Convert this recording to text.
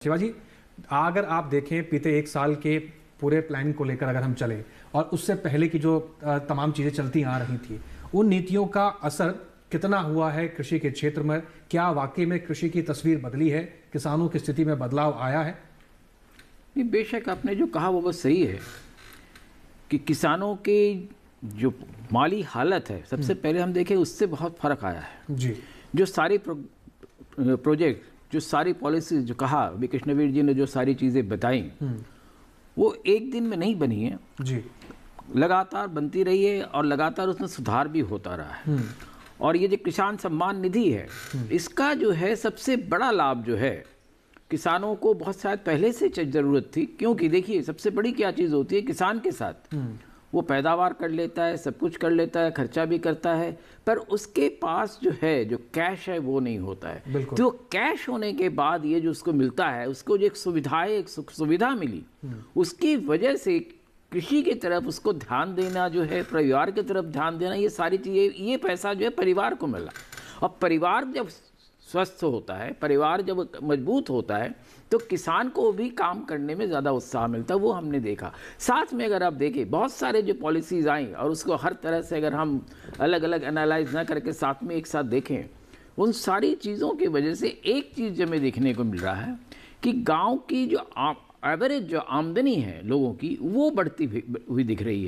शिवाजी, अगर आप देखें बीते एक साल के पूरे प्लान को लेकर अगर हम चलें और उससे पहले की जो तमाम चीज़ें चलती आ रही थी, उन नीतियों का असर कितना हुआ है कृषि के क्षेत्र में? क्या वाकई में कृषि की तस्वीर बदली है? किसानों की स्थिति में बदलाव आया है? नहीं, बेशक आपने जो कहा वो बस सही है कि किसानों की जो माली हालत है, सबसे पहले हम देखें उससे बहुत फर्क आया है। जी। जो सारी प्रोजेक्ट, जो सारी पॉलिसी जो कहा अभी कृष्णवीर जी ने, जो सारी चीज़ें बताई, वो एक दिन में नहीं बनी है जी। लगातार बनती रही है और लगातार उसमें सुधार भी होता रहा है। और ये जो किसान सम्मान निधि है, इसका जो है सबसे बड़ा लाभ जो है किसानों को बहुत शायद पहले से ज़रूरत थी। क्योंकि देखिए सबसे बड़ी क्या चीज़ होती है, किसान के साथ वो पैदावार कर लेता है, सब कुछ कर लेता है, खर्चा भी करता है, पर उसके पास जो है जो कैश है वो नहीं होता है। तो कैश होने के बाद ये जो उसको मिलता है, उसको जो एक सुविधाएं, एक सुविधा मिली, उसकी वजह से कृषि की तरफ उसको ध्यान देना जो है, परिवार की तरफ ध्यान देना, ये सारी चीज़ें, ये पैसा जो है परिवार को मिला। और परिवार जब स्वस्थ होता है, परिवार जब मजबूत होता है, तो किसान को भी काम करने में ज़्यादा उत्साह मिलता है। वो हमने देखा। साथ में अगर आप देखें बहुत सारे जो पॉलिसीज़ आई और उसको हर तरह से अगर हम अलग अलग एनालाइज ना करके साथ में एक साथ देखें, उन सारी चीज़ों की वजह से एक चीज़ हमें देखने को मिल रहा है कि गाँव की जो एवरेज जो आमदनी है लोगों की, वो बढ़ती हुई दिख रही है।